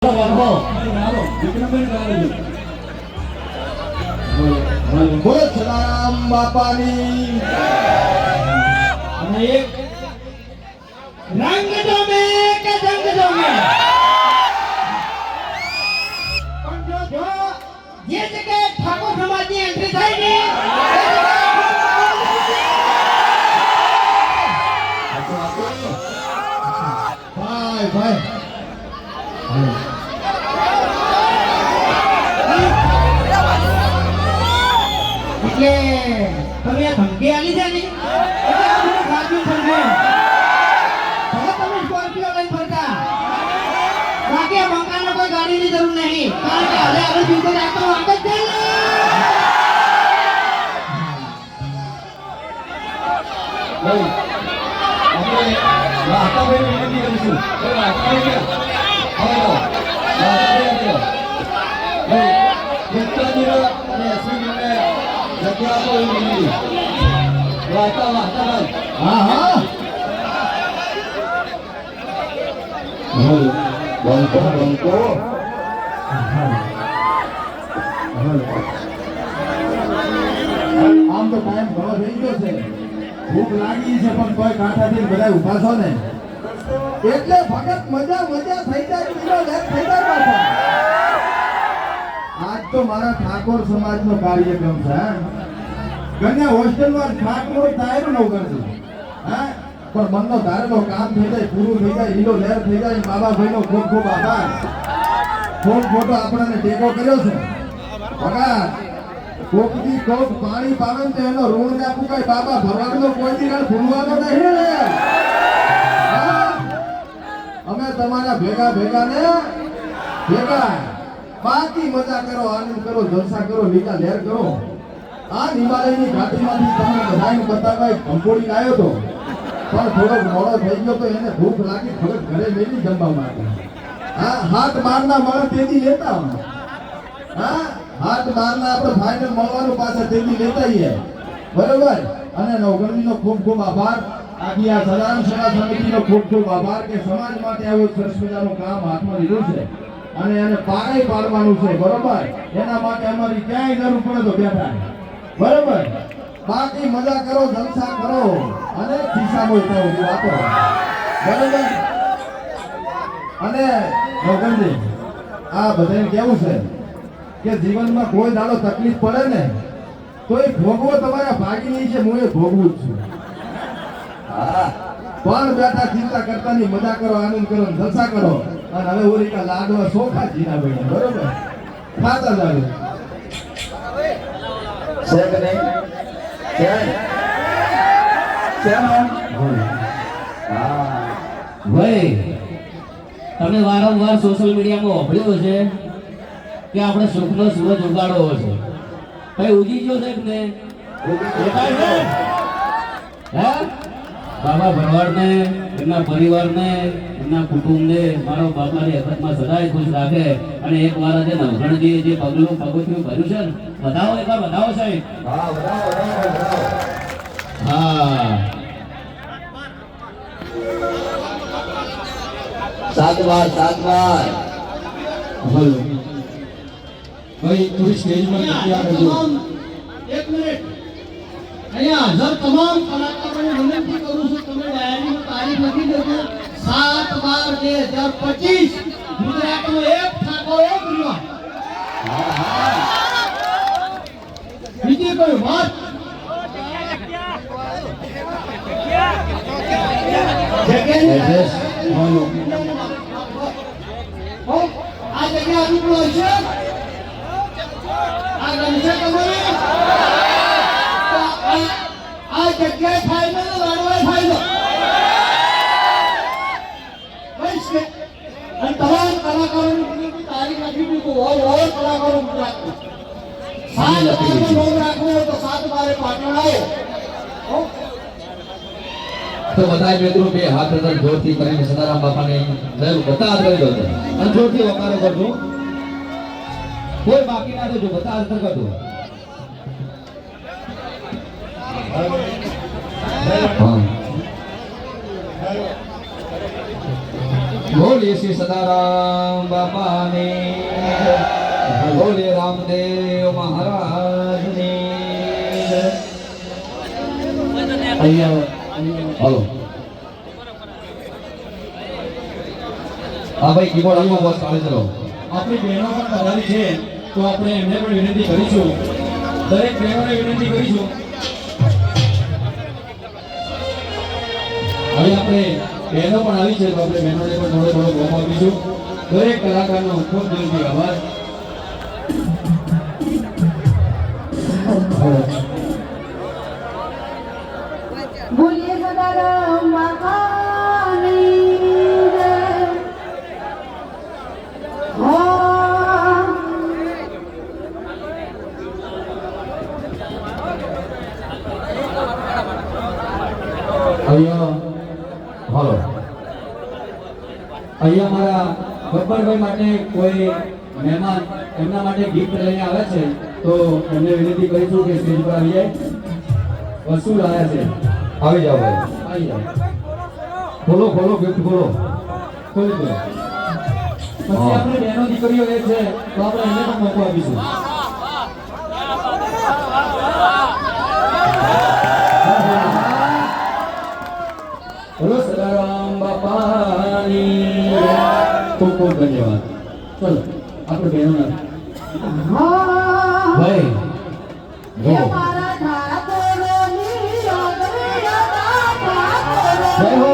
બોલો સદારામ બાપાની અને એક રંગ જમે કે જંગ જમે પણ જો જે જગ્યાએ ઠાકોર સમાજની એન્ટ્રી થાય ને ભાઈ ભાઈ એટલે તમે આ ધમકી આલી છે ને એટલે આ બધું સાચું સમજો. ભલે તમે સ્કોર્પિયો લઈને ફરતા બાકી આ બંગાળમાં કોઈ ગાડીની જરૂર નહીં કારણ કે હવે હવે જીવતો જાતો વાંક જ છે ને. આપણે વાતાભાઈ વિનંતી કરીશું વાતાભાઈ અને અશ્વિનને જગ્યા આપો એ વિનંતી વાતાભાઈ હા હા બંકો બંકો આમ તો ટાઈમ ઘણો થઈ ગયો છે ભૂખ લાગી છે પણ કોઈ કાંઠાથી બધા ઊભા છો ને એટલે ભગત મજા મજા થઈ જાય કિલો લેટ થઈ જાય પાછા આજ તો મારા ઠાકોર સમાજનો કાર્યક્રમ છે કન્યા હોસ્ટેલમાં ઠાકોર થાય ન કરશે હા પણ મનનો ધારેલો કામ થઈ જાય પૂરું થઈ જાય લીલો લહેર થઈ જાય બાબા ભાઈનો ખૂબ ખૂબ આભાર ખૂબ ખોટો આપણને ટેકો કર્યો છે ભગત કોકથી કોક પાણી પાવે ને તો એનો ઋણ ના પુકાય બાબા ભરવાનો કોઈ દી રણ ભૂલવાનો નહીં ને અમે તમારા ભેગા ભેગા ને ભેગા બાકી મજા કરો આનંદ કરો જલસા કરો લીલા લહેર કરો આ હિમાલયની ઘાટીમાંથી તમને બધાને બતાવવા કંકોડી લાવ્યો તો પણ થોડોક મોડો થઈ ગયો તો એને ભૂખ લાગી ફરક ઘરે મેલી જમવા માટે હા હાથ મારના મળે તેથી લેતા હા હાથ મારના આપણે ફાઇનલ મળવાનું પાછા તેથી લેતા આવીએ બરોબર અને નવગણનો ખૂબ ખૂબ આભાર આખી આ સદારામ સેવા સમિતિનો ખૂબ ખૂબ આભાર કે સમાજ માટે આવું સરસ મજાનું કામ હાથમાં લીધું છે અને એને પારે પાડવાનું છે બરોબર એના માટે અમારી ક્યાંય જરૂર પડે તો બેઠા બરોબર બાકી મજા કરો જલસા કરો અને ખિસ્સામાં ઉઠાવો આપો બરોબર અને નવગણજી આ બધાને કેવું છે કે જીવનમાં કોઈ દાડો તકલીફ પડે ને તો એ ભોગવો તમારા ભાગીની છે હું એ ભોગવું જ છું હા પણ બેઠા ચિંતા કરતા ની મજા કરો આનંદ કરો જલસા કરો અને હવે ઓરિકા લાડવા સોખા જીના ભાઈ બરોબર ખાતા જાવ છે કે નહીં છે હા ભાઈ તમે વારંવાર સોશિયલ મીડિયામાં વાપર્યું છે કે આપણે સુખનો સૂરજ ઉગાડવો છે કઈ ઉગી ગયો છે ને હે બાબા ભરવાડને એમના પરિવારને એમના કુટુંબને મારો બાપાની હકતમાં સદાય ખુશ રાખે અને એક વાર આજે નવગણજીએ જે પગલું ભર્યું છે ને વધાવો એકવાર વધાવો સાહેબ હા સાત વાર બોલો ભાઈ થોડી સ્ટેજ પર તૈયાર રહેજો એક મિનિટ અહીંયા હાજર તમામ કલાકારોને વિનંતી કરું છું તમે ડાયરીમાં તારીખ લખી દેજો 7/12/2025 ગુજરાતનો એક ઠાકો એક રહ્યો બીજી કોઈ વાત એડ્રેસ બોલો આ જગ્યા અનુકૂળ હશે આ ગમશે તમને આ જગ્યાએ ફાયદો ને લાડવાય ફાયદો અને તમામ કલાકારોની તારીખ લખી દીધું ઓલ કલાકારો ગુજરાતમાં 7/12 નોંધ રાખવું હોય તો 7/12 પાટણ આવો તો બધા મિત્રો બે હાથ અંદર જોરથી કરીને સદારામ બાપાને જરૂર બધા હાથ કરી દો અને જોરથી વકારો કરજો કોઈ બાકી ના દેજો બધા હાથ અંદર કરજો બોલે શ્રી સદારામ બાપાની બોલે રામદેવ મહારાજની હાલો હા ભાઈ કીબોર્ડ આમાં બસ કાલે ચલો આપણી બહેનો પણ પધારી છે તો આપણે એમને પણ વિનંતી કરીશું દરેક બહેનોને વિનંતી કરીશું હવે આપણે બહેનો પણ આવી છે તો આપણે બહેનોને પણ થોડો થોડો ભાવ આપીશું દરેક કલાકારનો ખૂબ દિલથી આભાર બોલીએ સદારામ બાપાની જય. હા. અહીંયા હાલો અહીંયા મારા ગબ્બરભાઈ માટે કોઈ મહેમાન એમના માટે ગિફ્ટ લઈને આવે છે તો એમને વિનંતી કરીશું કે સ્ટેજ પર આવી જાય વસ્તુ લાયા છે આવી જાઓ ભાઈ આવી જાય ખોલો ખોલો ગિફ્ટ ખોલો ખોલી દો પછી આપણે બહેનો દીકરીઓ એ છે તો આપણે એને પણ મોકો આપીશું બોલો સદારામ બાપાની ખૂબ ખૂબ ધન્યવાદ ચલો આપણે બહેનોના હા. ભાઈ હે જો મારા ઠાકોરની યાદ રે યાદ ઠાકોર. જય હો